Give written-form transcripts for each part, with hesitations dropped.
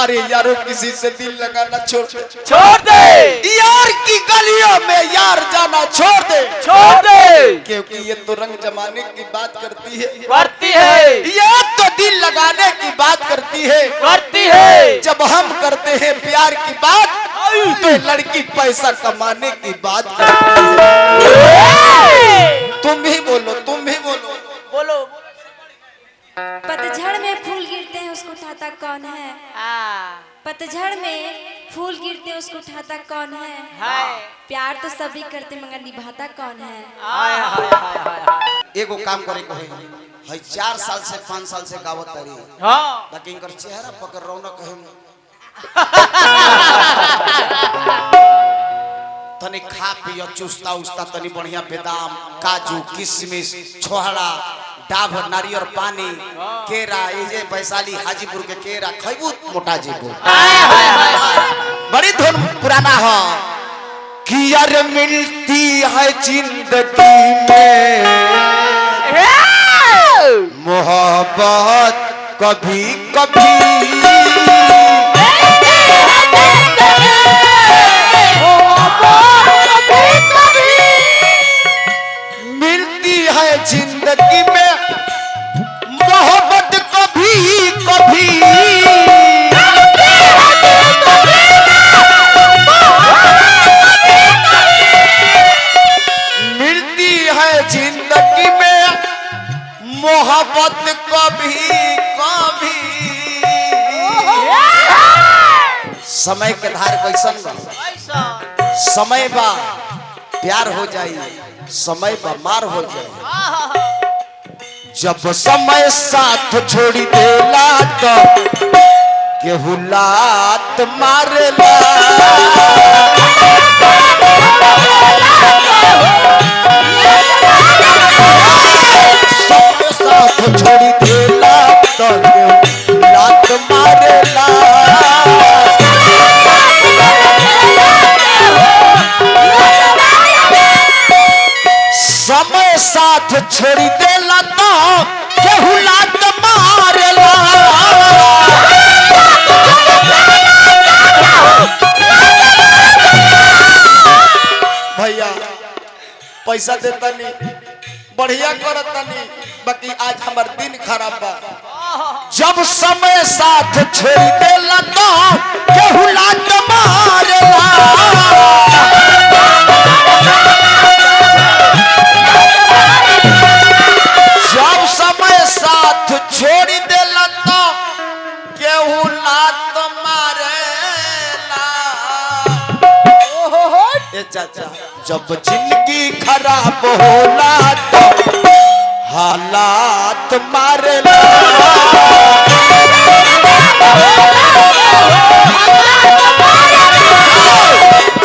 अरे यारो किसी से दिल लगाना छोड़ दे, छोड़ दे। यार की गलियों में यार जाना छोड़ दे, छोड़ दे। क्योंकि ये तो रंग जमाने की बात करती है, करती है। ये तो दिल लगाने की बात करती है, करती है। जब हम करते हैं प्यार की बात तो लड़की पैसा कमाने की बात करती है। तुम भी बोलो, तुम भी बोलो। बोलो। पतझड़ में फूल गिरते हैं उसको उठाता कौन है? पतझड़ में फूल गिरते हैं उसको उठाता कौन है? प्यार तो सभी करते मगर निभाता कौन है? एगो काम करे को है 4 साल से 5 साल से गावत तारी, ताकि इनकर चेहरा पकड़ रौनक है तनी खा पियो चुस्ता उस्ता तनी बढ़िया बादाम काजू किशमिश छोहड़ा डाभ नारियल पानी केरा ये जे वैशाली हाजीपुर के केरा खैबू मोटा जेबू बड़ी धुन पुराना हो कि यार मिलती है जिंदगी में मोहब्बत कभी कभी मिलती है जिंदगी में मोहब्बत कभी कभी मिलती है जिंदगी में मोहब्बत कभी कभी समय के धार कैसन बा समय बा प्यार हो जाई समय बा मार हो जाए जब समय साथ छोड़ी देला तो केहू लात मारेला समय साथ छोड़ी देला तो केहू लात मारेला समय साथ छोड़ी देला तो केहू लात मारेला भैया पैसा देता नहीं बढ़िया करता नहीं बाकी आज हमार दिन खराब बा जब समय साथ छोड़ी देला तो केहू लात मारेला जब समय साथ छोड़ी देला तो केहू लात मारेला ए चाचा जब जिंदगी खराब होला तो हालात मारेला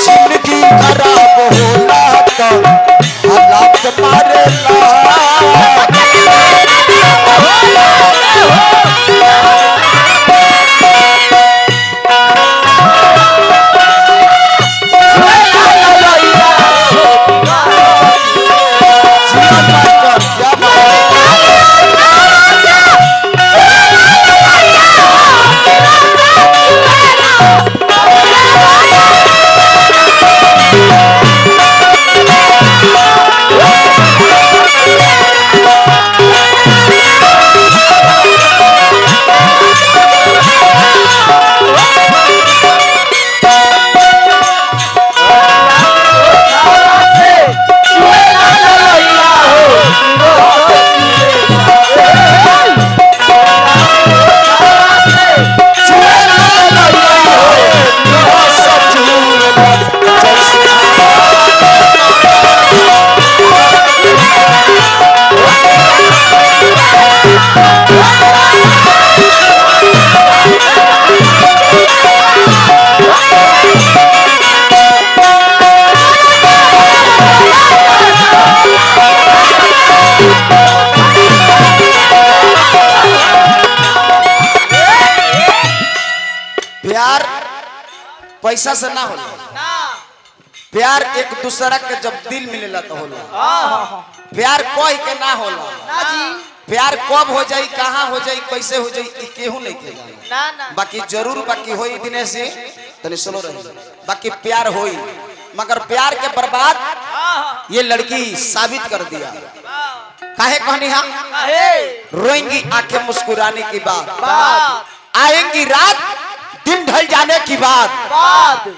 जिंदगी खराब होला तो हालात मारेला प्यार पैसा से ना होला प्यार एक दूसरा के जब दिल मिलेला तो होला प्यार कोई के ना होला प्यार कब हो जाई, कहाँ हो जाई, कैसे हो जाई, ई केहू नहीं के जाने। ना ना बाकी जरूर बाकी होई दिनेश जी तनी सुनो रही, बाकी प्यार होई, मगर प्यार के बर्बाद ये लड़की साबित कर दिया। काहे कहनी हाँ, रोएंगी आंखें मुस्कुराने की बात, आएंगी रात दिन ढल जाने की बात,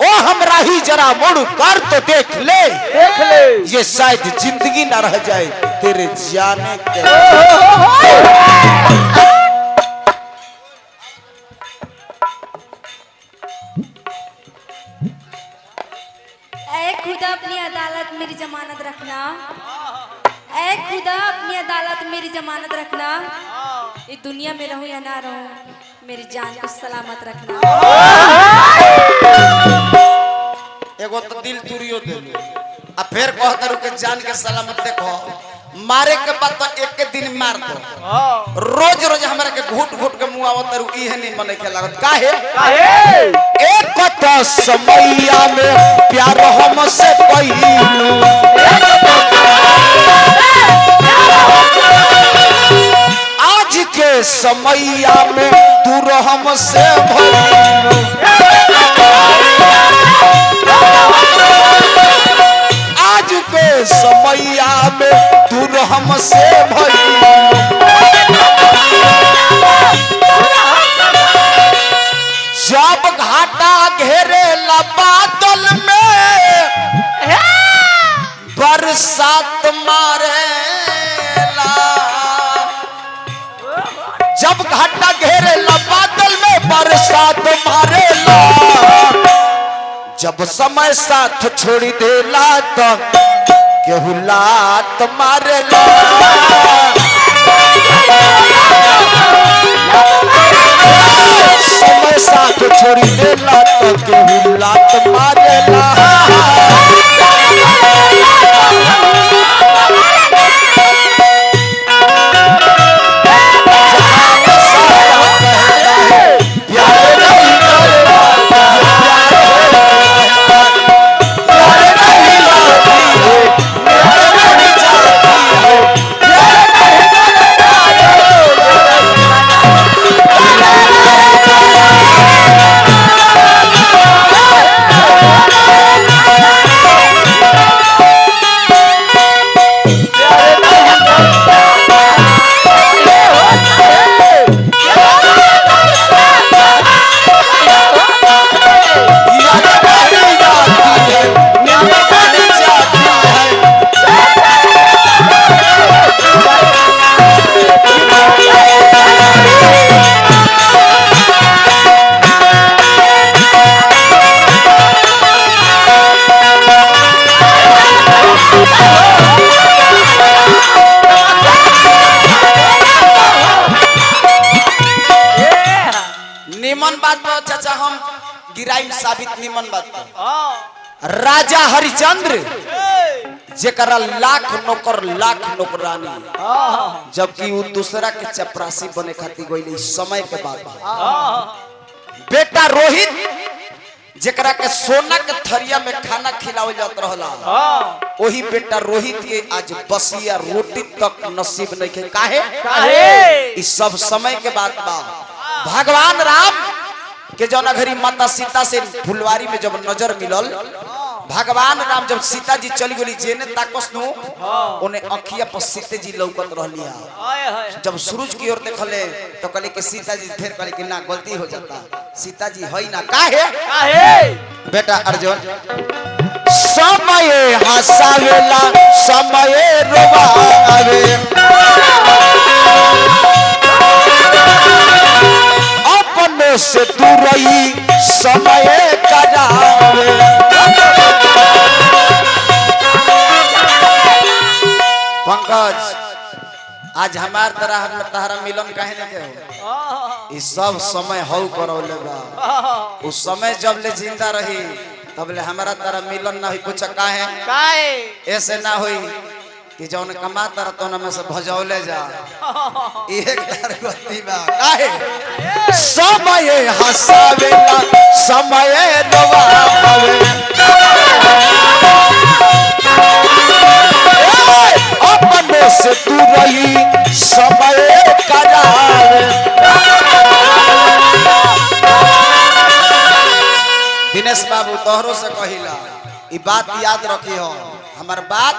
ओ हमरा ही जरा मुड़ कर तो देख ले, ये शायद जिंदगी ना रह जाए तेरे जाने के। ऐ खुदा अपनी अदालत मेरी जमानत रखना, ऐ खुदा अपनी अदालत मेरी जमानत रखना, ये दुनिया में रहूं या ना रहूं मेरी जान को सलामत रखना। एगो तो दिल तुरियो दे आ फिर कहत रु के जान के सलामत देखो, मारे के बाद तो एक के दिन मार दो, रोज रोज हमरा के घुट घुट के मुंह आवत रु ई है नहीं मने के लागत। काहे एक तो समैया में प्यार हमसे पहिलू, आज के समैया में दूर हमसे भइलू, आज के समैया में दूर हमसे भइलू, जब घाटा घेरे बादल में बरसात मारेला, जब घाटा घेरे बादल में बरसात मारेला, जब समय साथ छोड़ी देला तो केहू लात मारेला, समय साथ छोड़ी देला तो केहू लात मारेला। निमन बात बा चाचा, हम गिराई साबित निमन बात बा। राजा हरिचंद्र जेकरा लाख नौकर लाख नौकरानी, जबकि वो दूसरा के चपरासी बने खातिर गइल समय के बाद बा। बेटा रोहित जेकरा के सोना के थरिया में खाना खिलावल जात रहला, वही बेटा रोहित के आज बसिया रोटी तक नसीब नहीं के। काहे इस सब समय के बात बा। भगवान राम के जौन घरी माता सीता से फुलवारी में जब नजर मिलल, भगवान राम जब सीता जी चली गई जेने ताकस नु उन्हें अखिया पर सीता जी लौकत रहलिया। जब सूरज की ओर देखले तो कहले कि सीता जी, फिर कहले कि ना गलती हो जाता, सीता जी है ना। काहे बेटा अर्जुन, समय हंसावेला समय रोवावे, अपने से दूर रही समय करावे, पंकज आज हमार तरह हम तहरा मिलन काहे नहीं हो, इस सब समय हौ करौले बा। उस समय जब ले जिंदा रही तब ले हमारा तरह मिलन ना हुई। पूछा काहे ऐसे ना हुई कि जौन कमा तरह तो में से भजौले जा, एक गति बा। काहे समय हंसावेला समय रोवावे, अपने से तू रही समय दिनेश बाबू तोहरो से कहिला ई बात याद रखी हो हमार बात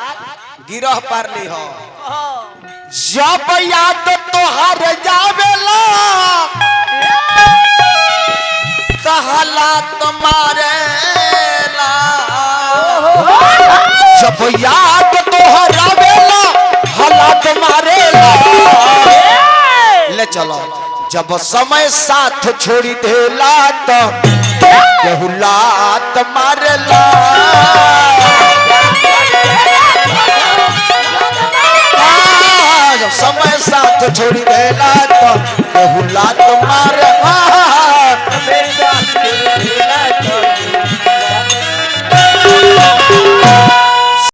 गिरह पार ली हो जब याद तोहर जावेला कहला तुम्हारे ला जब याद तोहर आवेला हला तुम्हारे ला ले चलो जब समय साथ छोड़ी देला तो केहुलात मारेला जब समय साथ छोड़ी देला तो केहुलात